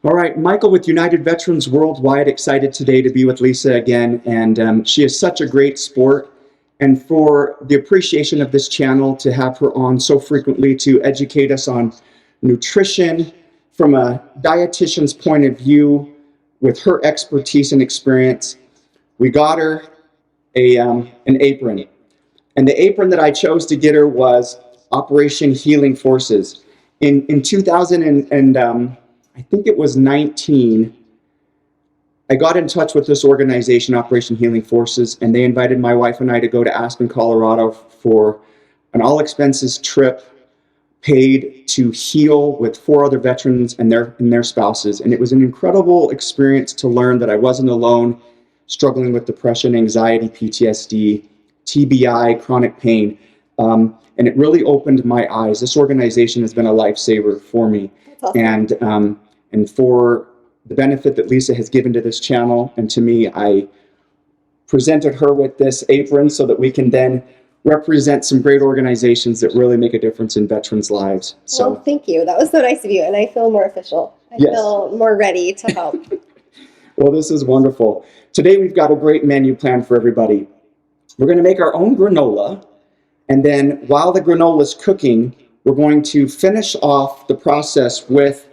All right, Michael with United Veterans Worldwide, excited today to be with LEISA again, and she is such a great sport. And for the appreciation of this channel, to have her on so frequently to educate us on nutrition from a dietitian's point of view with her expertise and experience. We got her an apron. And the apron that I chose to get her was Operation Healing Forces. In 2000 I think it was 19, I got in touch with this organization, Operation Healing Forces, and they invited my wife and I to go to Aspen, Colorado for an all-expenses trip paid to heal with 4 other veterans and their spouses. And it was an incredible experience to learn that I wasn't alone struggling with depression, anxiety, PTSD, TBI, chronic pain. And it really opened my eyes. This organization has been a lifesaver for me. Awesome. And for the benefit that LEISA has given to this channel and to me, I presented her with this apron so that we can then represent some great organizations that really make a difference in veterans' lives. So, well, thank you. That was so nice of you, and I feel more official. I feel more ready to help. Well, this is wonderful. Today we've got a great menu plan for everybody. We're going to make our own granola, and then while the granola is cooking, we're going to finish off the process with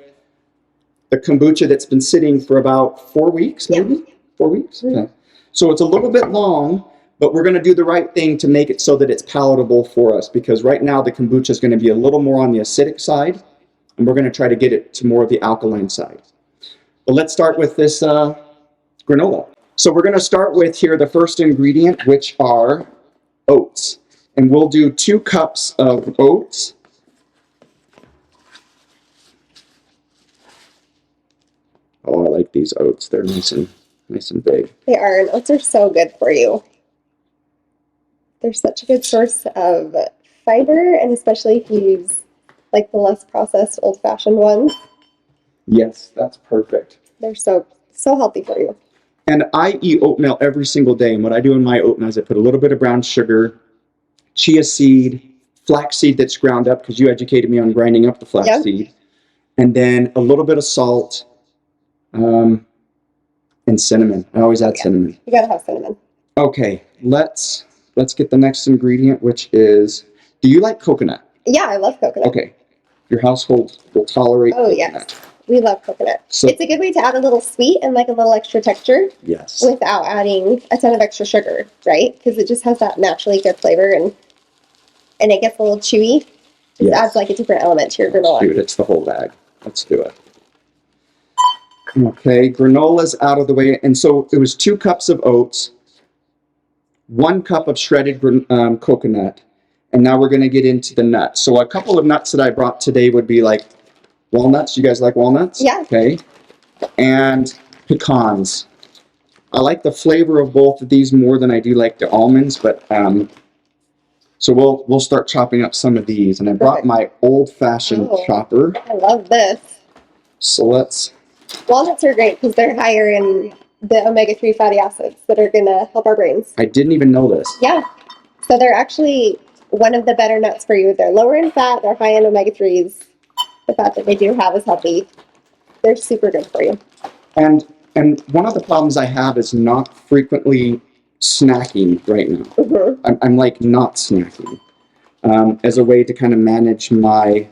the kombucha that's been sitting for about 4 weeks, maybe? Yeah. 4 weeks? Mm-hmm. Okay. So it's a little bit long, but we're going to do the right thing to make it so that it's palatable for us, because right now the kombucha is going to be a little more on the acidic side, and we're going to try to get it to more of the alkaline side. But let's start with this granola. So we're going to start with here the first ingredient, which are oats. And we'll do 2 cups of oats. Oh, I like these oats. They're nice and big. They are, and oats are so good for you. They're such a good source of fiber, and especially if you use like the less processed old-fashioned ones. Yes, that's perfect. They're so healthy for you. And I eat oatmeal every single day, and what I do in my oatmeal is I put a little bit of brown sugar, chia seed, flaxseed that's ground up, because you educated me on grinding up the flaxseed, and then a little bit of salt, and cinnamon. I always add cinnamon. You gotta have cinnamon. Okay, let's get the next ingredient, which is, do you like coconut? Yeah, I love coconut. Okay, your household will tolerate coconut. Yes, we love coconut. So, it's a good way to add a little sweet and like a little extra texture. Yes. Without adding a ton of extra sugar, right? Because it just has that naturally good flavor, and it gets a little chewy. It adds like a different element to your granola. Dude, it's the whole bag. Let's do it. Okay, granola's out of the way. And so it was 2 cups of oats, 1 cup of shredded coconut, and now we're going to get into the nuts. So a couple of nuts that I brought today would be like walnuts. You guys like walnuts? Yeah. Okay. And pecans. I like the flavor of both of these more than I do like the almonds, but so we'll start chopping up some of these. And I brought my old-fashioned chopper. I love this. So let's... Walnuts are great because they're higher in the omega-3 fatty acids that are going to help our brains. I didn't even know this. Yeah. So they're actually one of the better nuts for you. They're lower in fat. They're high in omega-3s. The fat that they do have is healthy. They're super good for you. And one of the problems I have is not frequently snacking right now. Mm-hmm. I'm like not snacking as a way to kind of manage my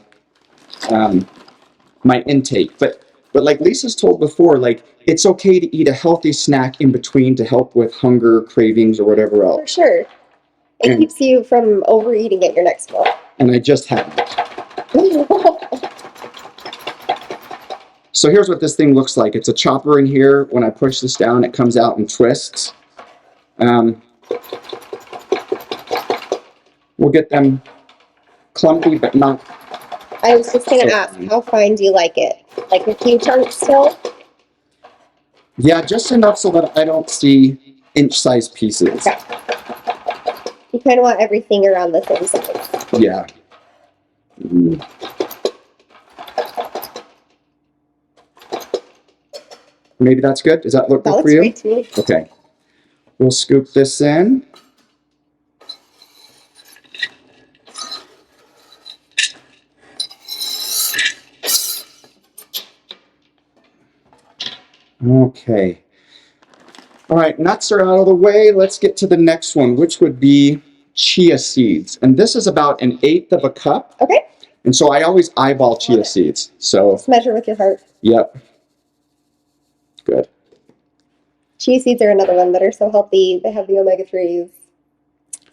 my intake. But like Lisa's told before, like it's okay to eat a healthy snack in between to help with hunger, cravings, or whatever else. For sure. It keeps you from overeating at your next meal. And I just had it. So here's what this thing looks like. It's a chopper in here. When I push this down, it comes out and twists. We'll get them clumpy, but not... I was just going to ask, how fine do you like it? Like a few chunks still? Yeah, just enough so that I don't see inch-sized pieces. Okay. You kind of want everything around the same size. Yeah. Maybe that's good? Does that look good for you? That looks great to me. Okay. We'll scoop this in. Okay. All right, nuts are out of the way. Let's get to the next one, which would be chia seeds. And this is about 1/8 of a cup. Okay. And so I always eyeball chia seeds. So, Just measure with your heart. yep. Good. Chia seeds are another one that are so healthy. They have the omega-3s.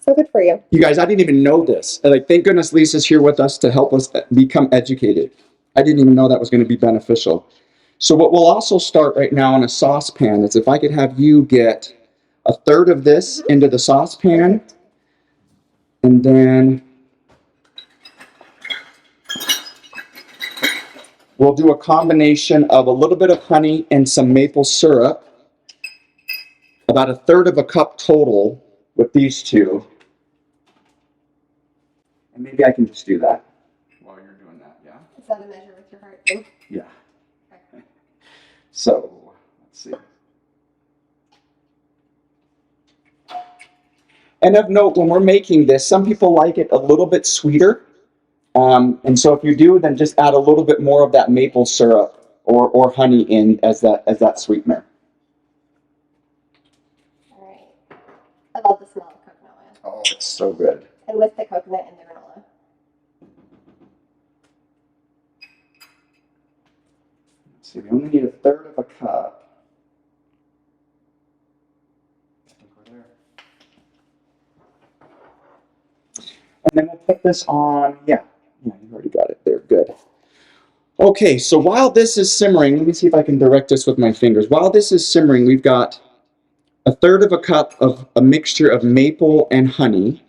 So good for you. You guys, I didn't even know this. Like, thank goodness Lisa's here with us to help us become educated. I didn't even know that was going to be beneficial. So what we'll also start right now in a saucepan is if I could have you get 1/3 of this into the saucepan, and then we'll do a combination of a little bit of honey and some maple syrup, about 1/3 of a cup total with these two. And maybe I can just do that while you're doing that, yeah? Is that a measure with your heart thing? Yeah. Okay. So, let's see. And of note, when we're making this, some people like it a little bit sweeter. And so if you do, then just add a little bit more of that maple syrup or honey in as that sweetener. All right. I love the smell of coconut oil. Oh, it's so good. And with the coconut and the granola. Let's see, we only need 1/3 of a cup. I think we're there. And then we'll put this on, yeah, you already got it there, good. Okay, so while this is simmering, let me see if I can direct this with my fingers. While this is simmering, we've got 1/3 of a cup of a mixture of maple and honey.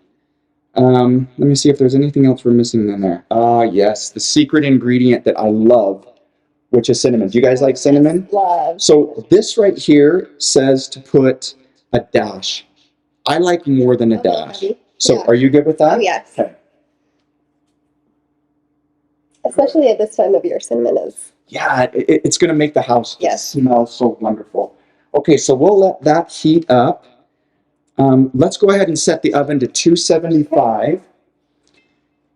Let me see if there's anything else we're missing in there. Yes, the secret ingredient that I love, which is cinnamon. Do you guys like cinnamon? Love. So this right here says to put a dash. I like more than a dash. So Yeah. are you good with that? Oh, yes. Okay. Especially at this time of year, cinnamon is. Yeah, it's going to make the house Yes. smell so wonderful. Okay, so we'll let that heat up. Let's go ahead and set the oven to 275.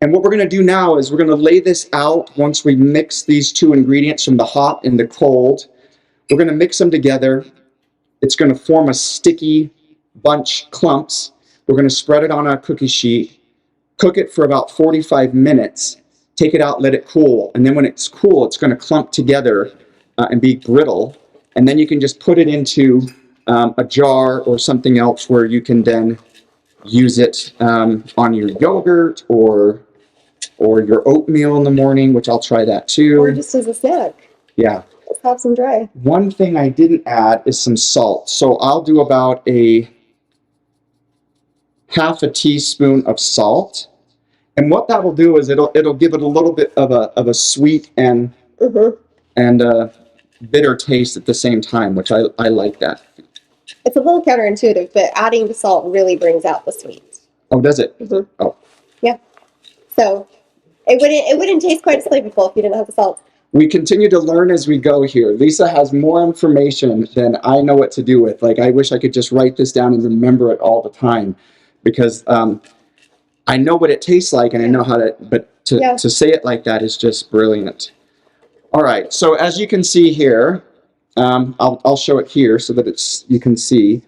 And what we're going to do now is we're going to lay this out once we mix these two ingredients from the hot and the cold. We're going to mix them together. It's going to form a sticky bunch clumps. We're going to spread it on a cookie sheet, cook it for about 45 minutes, take it out, let it cool. And then when it's cool, it's going to clump together and be brittle. And then you can just put it into a jar or something else where you can then use it on your yogurt or your oatmeal in the morning, which I'll try that too. Or just as a snack. Yeah. Let's have some dry. One thing I didn't add is some salt. So I'll do about a 1/2 teaspoon of salt. And what that will do is it'll give it a little bit of a sweet and bitter taste at the same time, which I like that. It's a little counterintuitive, but adding the salt really brings out the sweet. Oh, does it? Mm-hmm. Oh. Yeah. So it wouldn't taste quite as flavorful if you didn't have the salt. We continue to learn as we go here. Lisa has more information than I know what to do with. Like, I wish I could just write this down and remember it all the time, because I know what it tastes like and I know how to, but to say it like that is just brilliant. All right, so as you can see here, I'll show it here so that you can see.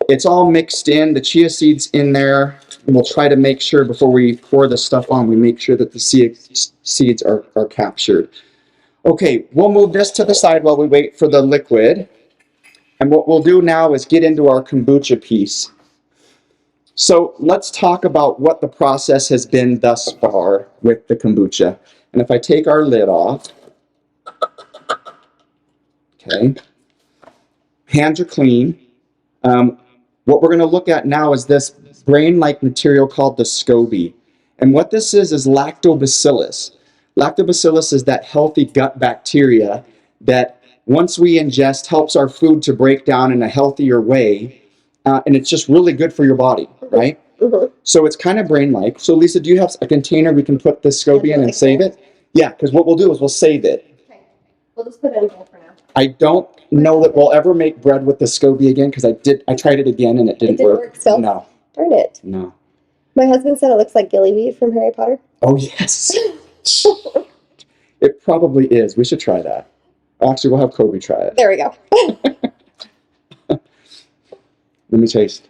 It's all mixed in, the chia seeds in there, and we'll try to make sure before we pour the stuff on, we make sure that the seeds are captured. Okay, we'll move this to the side while we wait for the liquid. And what we'll do now is get into our kombucha piece. So let's talk about what the process has been thus far with the kombucha. And if I take our lid off, okay, hands are clean. What we're going to look at now is this brain-like material called the SCOBY. And what this is lactobacillus. Lactobacillus is that healthy gut bacteria that once we ingest helps our food to break down in a healthier way. And it's just really good for your body, right? Mm-hmm. So it's kind of brain-like. So Lisa, do you have a container we can put this SCOBY in and save it? Yeah, because what we'll do is we'll save it. Okay. We'll just put it in a bowl for now. I don't know that we'll ever make bread with the SCOBY again, because I tried it again and it didn't work. Still? No. Darn it. No. My husband said it looks like gillyweed from Harry Potter. Oh, yes. It probably is. We should try that. Actually, we'll have Kobe try it. There we go. Let me taste.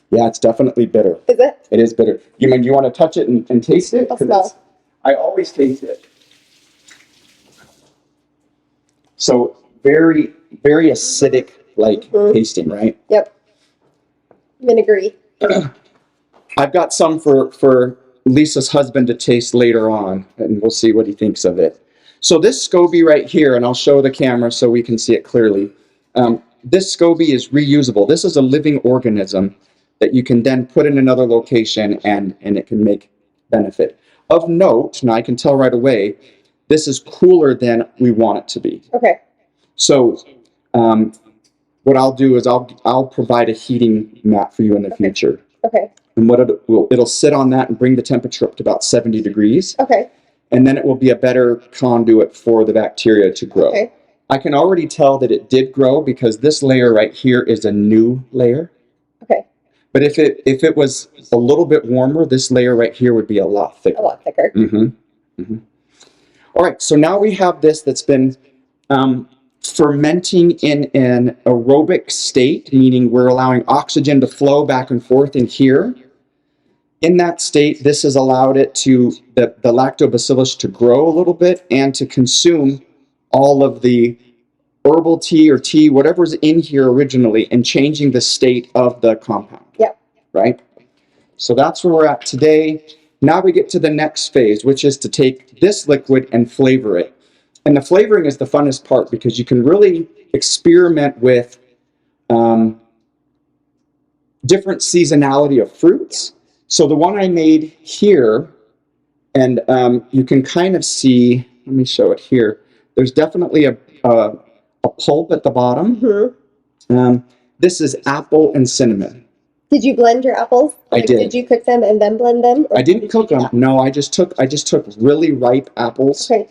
Yeah, it's definitely bitter. Is it? It is bitter. You want to touch it and taste it? I'll smell. I always taste it. So very, very acidic, like tasting, right? Yep. Vinegary. I've got some for Lisa's husband to taste later on, and we'll see what he thinks of it. So this SCOBY right here, and I'll show the camera so we can see it clearly. This SCOBY is reusable. This is a living organism that you can then put in another location and it can make benefit. Of note, now I can tell right away, this is cooler than we want it to be. Okay. So what I'll do is I'll provide a heating mat for you in the future. Okay. And what it'll sit on that and bring the temperature up to about 70 degrees. Okay. And then it will be a better conduit for the bacteria to grow. Okay. I can already tell that it did grow because this layer right here is a new layer. Okay. But if it was a little bit warmer, this layer right here would be a lot thicker. A lot thicker. All right, so now we have this that's been fermenting in an aerobic state, meaning we're allowing oxygen to flow back and forth in here. In that state, this has allowed it to, the lactobacillus to grow a little bit and to consume all of the herbal tea or tea, whatever's in here originally, and changing the state of the compound. Yep. Right? So that's where we're at today. Now we get to the next phase, which is to take this liquid and flavor it. And the flavoring is the funnest part because you can really experiment with different seasonality of fruits. So the one I made here, and you can kind of see, let me show it here. There's definitely a pulp at the bottom. This is apple and cinnamon. Did you blend your apples? I did. Did you cook them and then blend them? I didn't cook them. No, I just took really ripe apples, Okay.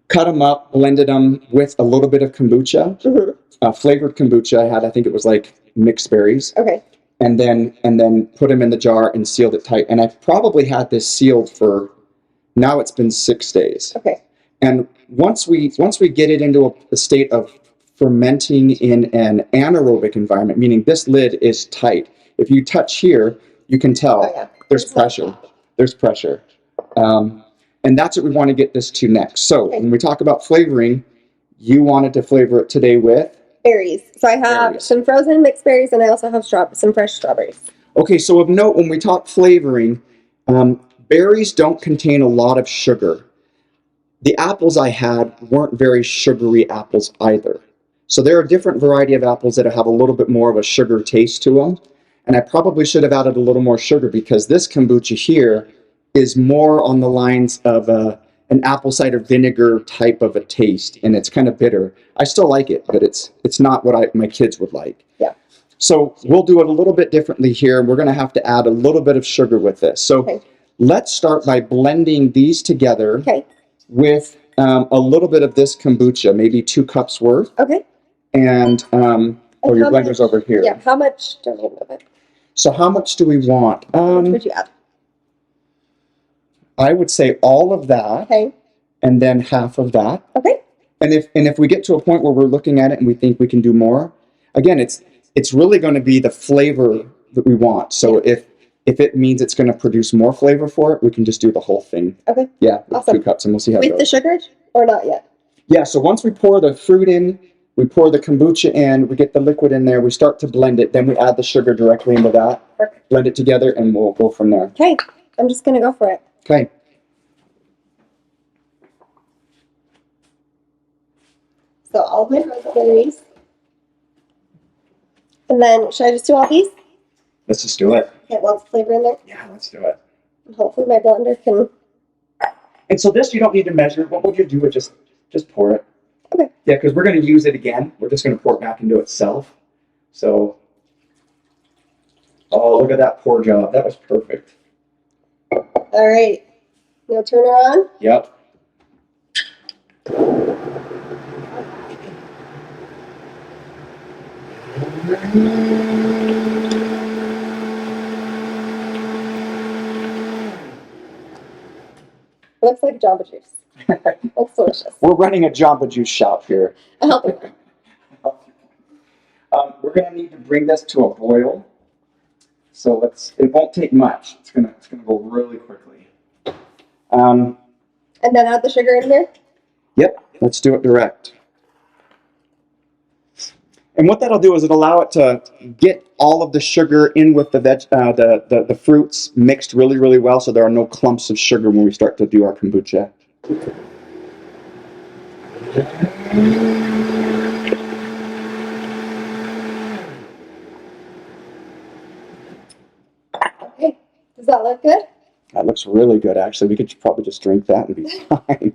cut them up, blended them with a little bit of kombucha, flavored kombucha. I think it was like mixed berries. Okay. And then put them in the jar and sealed it tight. And I've probably had this sealed for, now it's been 6 days. Okay. And once we get it into a state of fermenting in an anaerobic environment, meaning this lid is tight. If you touch here, you can tell there's pressure. There's pressure. And that's what we want to get this to next. So when we talk about flavoring, you wanted to flavor it today with? Berries. So I have some frozen mixed berries and I also have some fresh strawberries. Okay, so of note, when we talk flavoring, berries don't contain a lot of sugar. The apples I had weren't very sugary apples either. So there are a different variety of apples that have a little bit more of a sugar taste to them. And I probably should have added a little more sugar because this kombucha here is more on the lines of an apple cider vinegar type of a taste, and it's kind of bitter. I still like it, but it's not what my kids would like. Yeah. So we'll do it a little bit differently here. We're going to have to add a little bit of sugar with this. So let's start by blending these together with a little bit of this kombucha, maybe 2 cups worth. Okay. And your blender's over here. Yeah. How much? Don't even know it. So how much do we want? How much would you add? I would say all of that. Okay. And then half of that. Okay. And if we get to a point where we're looking at it and we think we can do more, again, it's really going to be the flavor that we want. So if it means it's going to produce more flavor for it, we can just do the whole thing. Okay. Yeah, with 2 cups, and we'll see how it goes. With the sugar or not yet? Yeah, so once we pour the fruit in, we pour the kombucha in, we get the liquid in there, we start to blend it, then we add the sugar directly into that, Perfect. Blend it together, and we'll go from there. Okay, I'm just going to go for it. Okay. So all of my raspberries. And then, should I just do all these? Let's just do it. Get lots of flavor in there? Yeah, let's do it. And hopefully my blender can... And so this you don't need to measure. What would you do? Just pour it. Okay. Yeah, because we're going to use it again. We're just going to pour it back into itself. So, oh, look at that pour job. That was perfect. All right. Now turn her on. Yep. Looks like Jamba Juice. Looks delicious. We're running a Jamba Juice shop here. I'll help you. We're going to need to bring this to a boil. So it won't take much. It's gonna go really quickly. And then add the sugar in here? Yep, let's do it direct. And what that'll do is it'll allow it to get all of the sugar in with the fruits mixed really, really well, so there are no clumps of sugar when we start to do our kombucha. Okay, does that look good? That looks really good, actually. We could probably just drink that and be fine.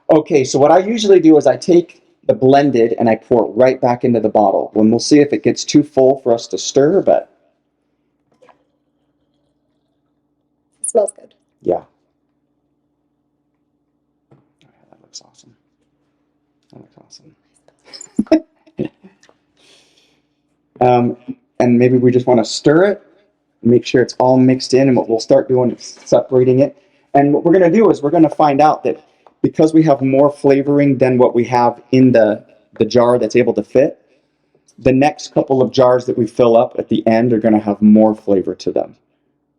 Okay, so what I usually do is I take the blended and I pour it right back into the bottle. And we'll see if it gets too full for us to stir, but It smells good. yeah. Oh, yeah, that looks awesome. That looks awesome. And maybe we just want to stir it, make sure it's all mixed in, and what we'll start doing is separating it. And what we're going to do is we're going to find out that because we have more flavoring than what we have in the jar that's able to fit, the next couple of jars that we fill up at the end are going to have more flavor to them.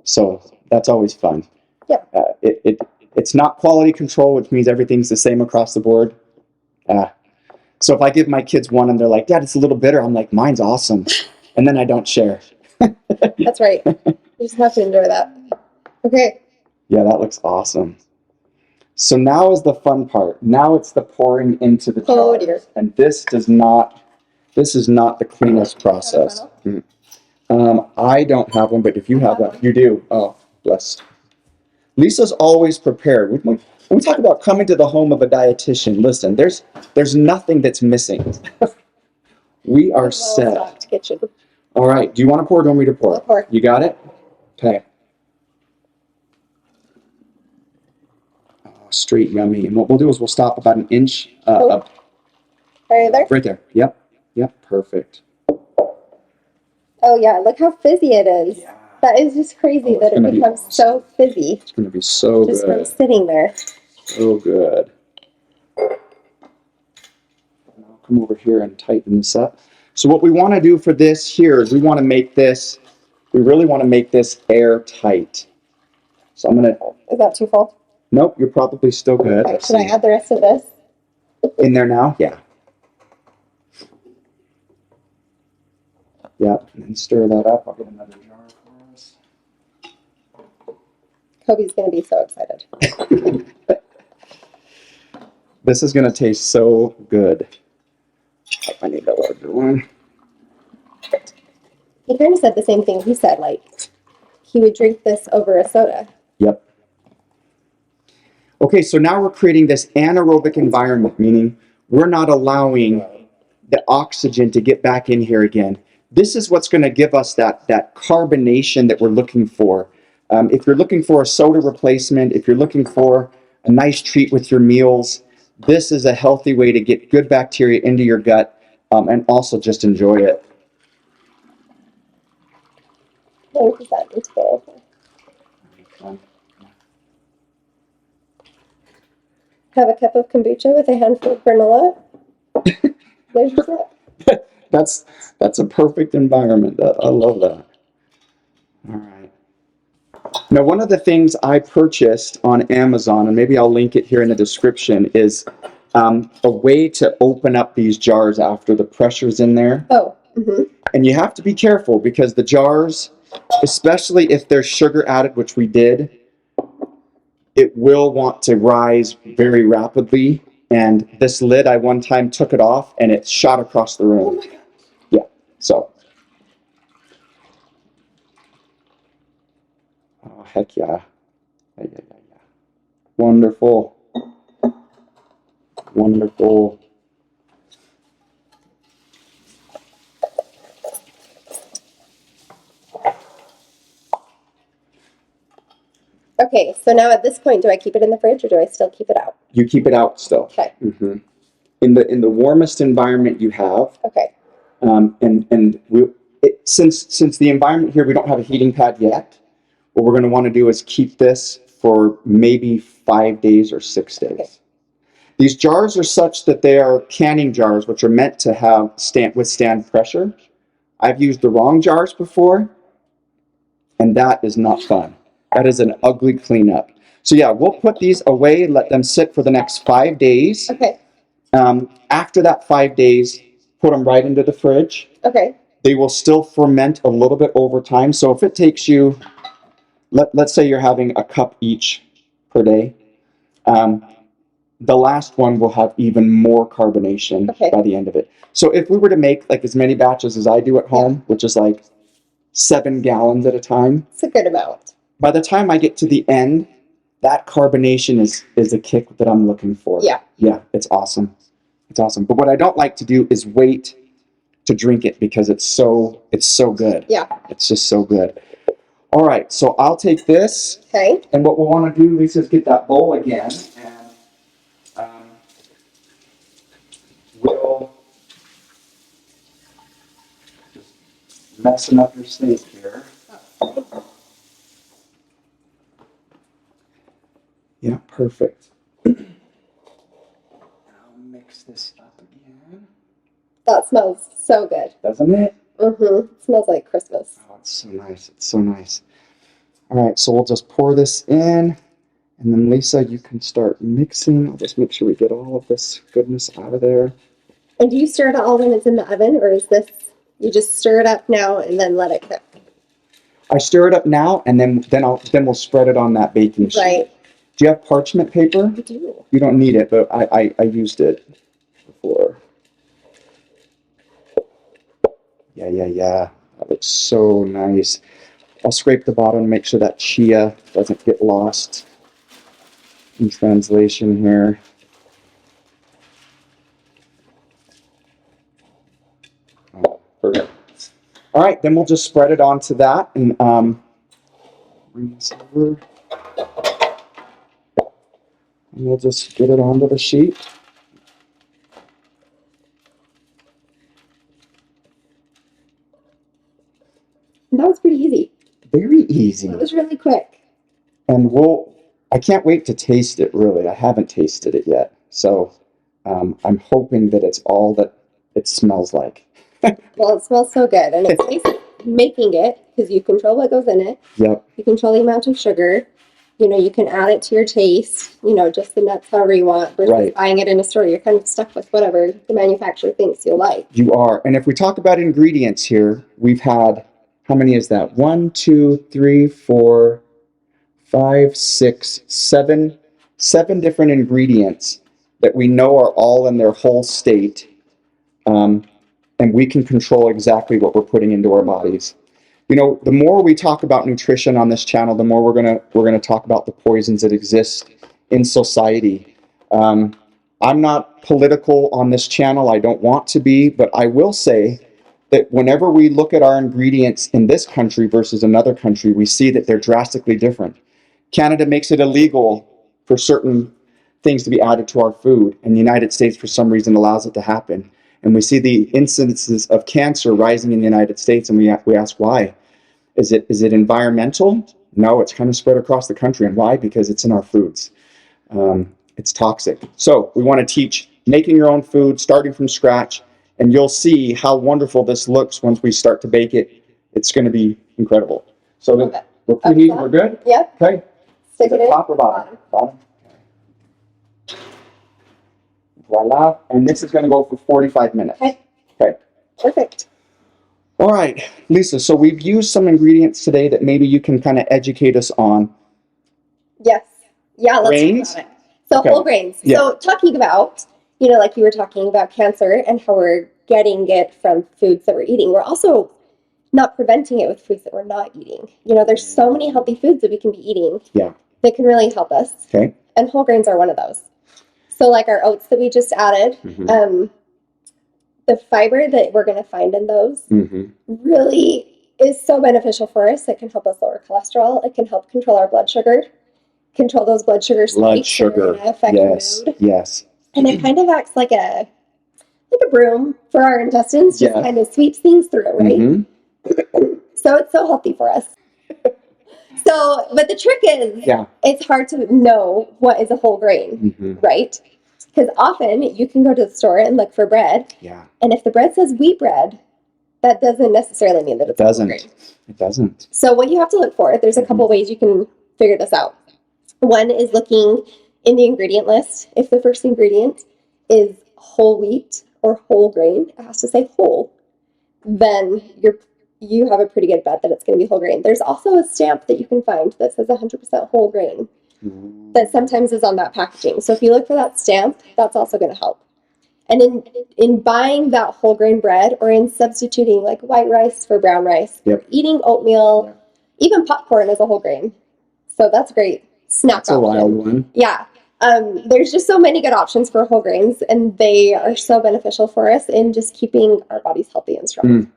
So that's always fun. Yep. It's not quality control, which means everything's the same across the board. So if I give my kids one and they're like, Dad, it's a little bitter, I'm like, mine's awesome. And then I don't share. That's right. You just have to enjoy that. Okay. Yeah, that looks awesome. So now is the fun part. Now it's the pouring into the jars. Oh dear. And this is not the cleanest process. I don't have one, but if you have one, you do. Oh, blessed. Lisa's always prepared. When we talk about coming to the home of a dietitian, listen, there's nothing that's missing. We are set. Kitchen. All right. Do you want to pour or do you want me to pour? I'll pour. You got it? Okay. Straight yummy. And what we'll do is we'll stop about an inch up. Right there? Right there. Yep. Yep. Perfect. Oh yeah, look how fizzy it is. Yeah. That is just crazy that it becomes so fizzy. It's going to be so just good. from sitting there. So good. I'll come over here and tighten this up. So what we want to do for this here is we really want to make this airtight. So I'm going to... Is that too full? Nope, you're probably still good. Okay, should I add the rest of this? In there now? Yeah. Yep, and then stir that up. I'll get another jar for us. Kobe's going to be so excited. This is going to taste so good. Oh, I need a larger one. He kind of said the same thing. He said, like, he would drink this over a soda. Yep. Okay, so now we're creating this anaerobic environment, meaning we're not allowing the oxygen to get back in here again. This is what's going to give us that carbonation that we're looking for. If you're looking for a soda replacement, if you're looking for a nice treat with your meals, this is a healthy way to get good bacteria into your gut and also just enjoy it. What is that? It's full. Have a cup of kombucha with a handful of granola. There's your snack. That's a perfect environment. I love that. All right. Now, one of the things I purchased on Amazon, and maybe I'll link it here in the description, is a way to open up these jars after the pressure's in there. Oh. Mm-hmm. And you have to be careful because the jars, especially if there's sugar added, which we did, it will want to rise very rapidly. And this lid, I one time took it off and it shot across the room. Yeah, so. Oh, heck yeah. Yeah. Wonderful. Wonderful. Okay, so now at this point, do I keep it in the fridge or do I still keep it out? You keep it out still. Okay. Mm-hmm. In the warmest environment you have. Okay. Since the environment here, we don't have a heating pad yet. What we're going to want to do is keep this for maybe 5 days or 6 days. Okay. These jars are such that they are canning jars, which are meant to withstand pressure. I've used the wrong jars before, and that is not fun. That is an ugly cleanup. So yeah, we'll put these away and let them sit for the next 5 days. Okay. After that 5 days, put them right into the fridge. Okay. They will still ferment a little bit over time. So if it takes you, let's say you're having a cup each per day, the last one will have even more carbonation by the end of it. So if we were to make like as many batches as I do at home, which is like 7 gallons at a time. It's a good amount. By the time I get to the end, that carbonation is a kick that I'm looking for. Yeah. Yeah, it's awesome. It's awesome. But what I don't like to do is wait to drink it because it's so good. Yeah. It's just so good. All right, so I'll take this. Okay. And what we'll want to do, Lisa, is get that bowl again. And we'll just messing up your steak here. Yeah, perfect. I'll mix this up again. That smells so good. Doesn't it? Mm-hmm. It smells like Christmas. Oh, it's so nice. It's so nice. All right, so we'll just pour this in. And then, Lisa, you can start mixing. I'll just make sure we get all of this goodness out of there. And do you stir it all when it's in the oven, or is this, you just stir it up now and then let it cook? I stir it up now, and then we'll spread it on that baking sheet. Right. Do you have parchment paper? I do. You don't need it, but I used it before. Yeah. That looks so nice. I'll scrape the bottom and make sure that chia doesn't get lost in translation here. Oh, perfect. All right, then we'll just spread it onto that and bring this over. And we'll just get it onto the sheet. That was pretty easy. Very easy. It was really quick. And I can't wait to taste it, really. I haven't tasted it yet. So I'm hoping that it's all that it smells like. Well, it smells so good. And it's nice making it because you control what goes in it. Yep. You control the amount of sugar. You know, you can add it to your taste, just the nuts however you want versus buying it in a store. You're kind of stuck with whatever the manufacturer thinks you'll like. You are. And if we talk about ingredients here, we've had, how many is that? 1, 2, 3, 4, 5, 6, 7. 7 different ingredients that we know are all in their whole state. And we can control exactly what we're putting into our bodies. The more we talk about nutrition on this channel, the more we're gonna talk about the poisons that exist in society. I'm not political on this channel. I don't want to be, but I will say that whenever we look at our ingredients in this country versus another country, we see that they're drastically different. Canada makes it illegal for certain things to be added to our food, and the United States, for some reason, allows it to happen. And we see the incidences of cancer rising in the United States, and we ask why. Is it environmental? No, it's kind of spread across the country. And why? Because it's in our foods. It's toxic. So we want to teach making your own food, starting from scratch, and you'll see how wonderful this looks once we start to bake it. It's going to be incredible. So we're preheating. We're good? Yep. Okay. Stick it in. Top or bottom? Bottom. Voila. And this is going to go for 45 minutes. Okay. Perfect. All right, Lisa, so we've used some ingredients today that maybe you can kind of educate us on. Yes. Yeah, let's Grains? talk about it. So whole grains. Yeah. So talking about, like you were talking about cancer and how we're getting it from foods that we're eating. We're also not preventing it with foods that we're not eating. There's so many healthy foods that we can be eating that can really help us. Okay. And whole grains are one of those. So like our oats that we just added, the fiber that we're going to find in those really is so beneficial for us. It can help us lower cholesterol. It can help control our blood sugar, control those blood sugar spikes. Blood sugar, that affect mood. Yes. And it kind of acts like a broom for our intestines, just kind of sweeps things through, right? So it's so healthy for us. But the trick is, it's hard to know what is a whole grain, right? Because often you can go to the store and look for bread. Yeah. And if the bread says wheat bread, that doesn't necessarily mean that it's whole grain. It doesn't. So what you have to look for, there's a couple ways you can figure this out. One is looking in the ingredient list. If the first ingredient is whole wheat or whole grain, it has to say whole, then you have a pretty good bet that it's going to be whole grain. There's also a stamp that you can find that says 100% whole grain that sometimes is on that packaging. So if you look for that stamp, that's also going to help. And in buying that whole grain bread, or in substituting like white rice for brown rice, eating oatmeal, even popcorn is a whole grain. So that's great. Snack That's a wild one. Yeah. There's just so many good options for whole grains, and they are so beneficial for us in just keeping our bodies healthy and strong.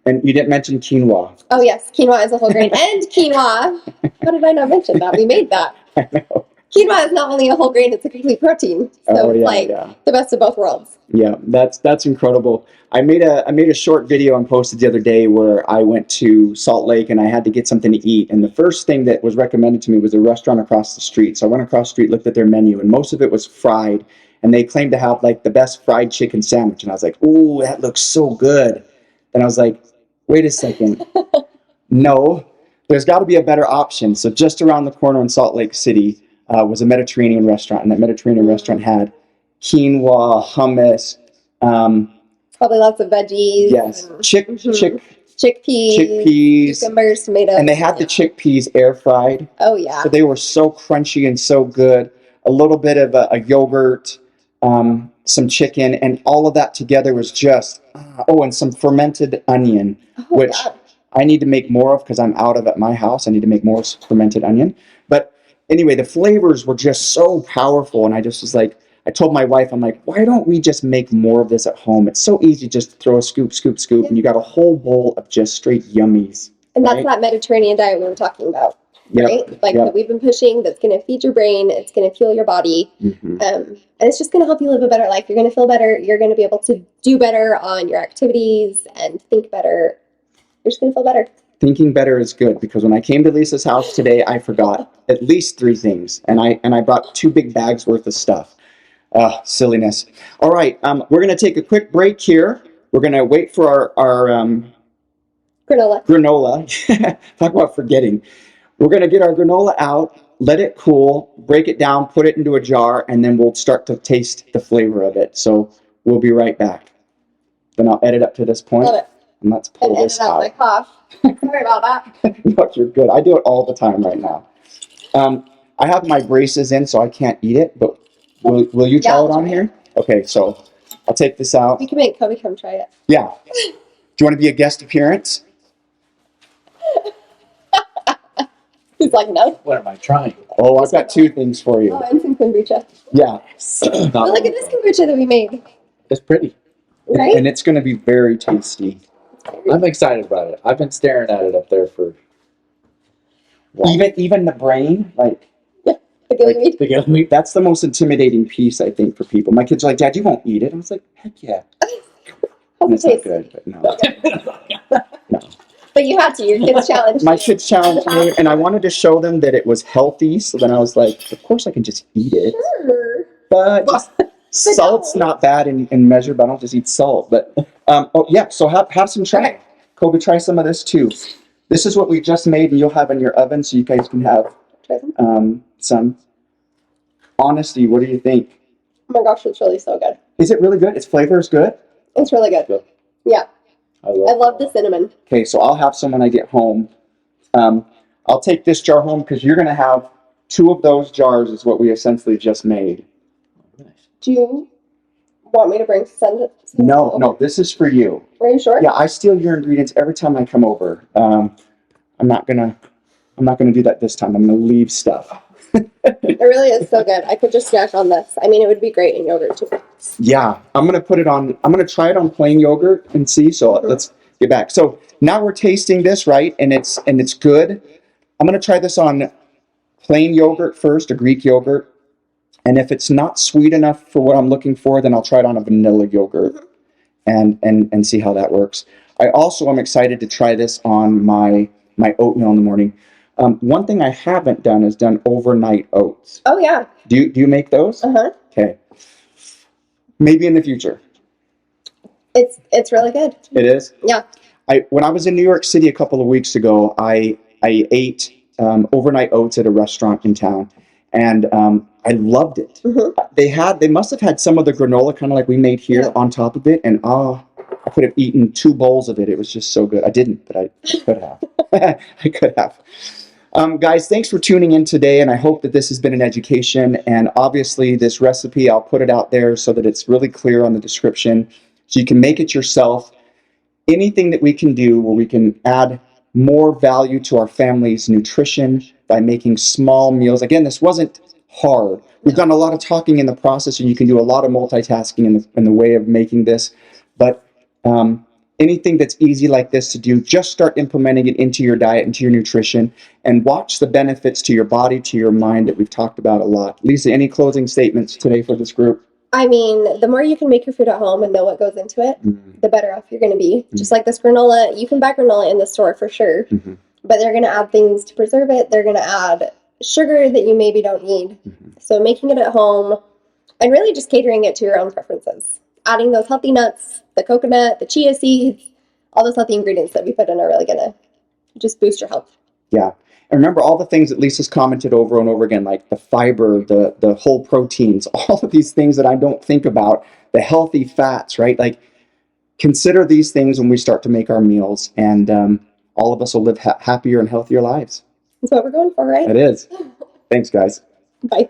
And you didn't mention quinoa. Oh, yes. Quinoa is a whole grain. And quinoa. How did I not mention that? We made that. I know. Quinoa is not only a whole grain, it's a complete protein. So it's the best of both worlds. Yeah, that's incredible. I made a short video and posted the other day where I went to Salt Lake and I had to get something to eat. And the first thing that was recommended to me was a restaurant across the street. So I went across the street, looked at their menu, and most of it was fried. And they claimed to have like the best fried chicken sandwich. And I was like, ooh, that looks so good. And I was like, wait a second. No, there's got to be a better option. So just around the corner in Salt Lake City was a Mediterranean restaurant. And that Mediterranean restaurant had quinoa, hummus, probably lots of veggies. Yes, chickpeas, cucumbers, tomatoes. And they had the chickpeas air fried. Oh, yeah. So they were so crunchy and so good. A little bit of a yogurt, some chicken, and all of that together was just, and some fermented onion, which I need to make more of because I'm out of at my house. I need to make more fermented onion. But anyway, the flavors were just so powerful, and I just was like, I told my wife, I'm like, why don't we just make more of this at home? It's so easy just to throw a scoop, and you got a whole bowl of just straight yummies. And that's that Mediterranean diet we were talking about, right? That we've been pushing, that's going to feed your brain, it's going to fuel your body, and it's just going to help you live a better life. You're going to feel better, you're going to be able to do better on your activities and think better. You're just going to feel better. Thinking better is good, because when I came to Lisa's house today, I forgot at least 3 things, and I brought 2 big bags worth of stuff. Silliness. All right, we're going to take a quick break here. We're going to wait for our granola. Talk about forgetting. We're going to get our granola out, let it cool, break it down, put it into a jar, and then we'll start to taste the flavor of it. So we'll be right back. Then I'll edit up to this point. Love it. And let's pull this out. My cough. Sorry about that. No, you're good. I do it all the time right now. I have my braces in, so I can't eat it, but will you try it on here? Okay, so I'll take this out. You can make Kobe come try it. Yeah. Do you want to be a guest appearance? He's like, no. What am I trying? Oh, I've got 2 things for you. Oh, and some kombucha. Yeah. But look at this kombucha that we made. It's pretty. Right? And it's going to be very tasty. I'm excited about it. I've been staring at it up there for... Even the brain, like... The gilly meat. That's the most intimidating piece, I think, for people. My kids are like, Dad, you won't eat it. I was like, heck yeah. It's not good, but no. No. But you had to. Your kids challenged you. My kids challenged me, and I wanted to show them that it was healthy. So then I was like, of course I can just eat it. Sure. But salt's not bad in measure, but I don't just eat salt. But, so have some try. Okay. Kobe, try some of this too. This is what we just made, and you'll have in your oven, so you guys can have some. Honesty, what do you think? Oh my gosh, it's really so good. Is it really good? Its flavor is good? It's really good. Yeah. I love the cinnamon. Okay, so I'll have some when I get home. I'll take this jar home because you're going to have 2 of those jars is what we essentially just made. Do you want me to send it? No, this is for you. Are you sure? Yeah, I steal your ingredients every time I come over. I'm not gonna do that this time. I'm gonna leave stuff. It really is so good. I could just snack on this. I mean, it would be great in yogurt too. Yeah, I'm gonna try it on plain yogurt and see. So let's get back. So now we're tasting this, right? And it's good. I'm gonna try this on plain yogurt first, a Greek yogurt. And if it's not sweet enough for what I'm looking for, then I'll try it on a vanilla yogurt and see how that works. I also am excited to try this on my oatmeal in the morning. One thing I haven't done is done overnight oats. Oh, yeah. Do you make those? Uh-huh. Okay. Maybe in the future. It's really good. It is. Yeah. When I was in New York City a couple of weeks ago, I ate overnight oats at a restaurant in town, and I loved it. Mm-hmm. They must have had some of the granola, kind of like we made here, on top of it, and I could have eaten 2 bowls of it. It was just so good. I didn't, but I could have. I could have. Guys, thanks for tuning in today, and I hope that this has been an education. And obviously, this recipe, I'll put it out there so that it's really clear on the description, so you can make it yourself. Anything that we can do where we can add more value to our family's nutrition by making small meals. Again, this wasn't hard. We've done a lot of talking in the process, and you can do a lot of multitasking in the way of making this. But anything that's easy like this to do, just start implementing it into your diet, into your nutrition, and watch the benefits to your body, to your mind that we've talked about a lot. Lisa, any closing statements today for this group? I mean, the more you can make your food at home and know what goes into it, the better off you're going to be. Just like this granola, you can buy granola in the store for sure, but they're going to add things to preserve it. They're going to add sugar that you maybe don't need. So making it at home and really just catering it to your own preferences. Adding those healthy nuts, the coconut, the chia seeds, all those healthy ingredients that we put in are really going to just boost your health. Yeah. And remember all the things that Lisa's commented over and over again, like the fiber, the whole proteins, all of these things that I don't think about, the healthy fats, right? Like, consider these things when we start to make our meals, and all of us will live happier and healthier lives. That's what we're going for, right? It is. Thanks, guys. Bye.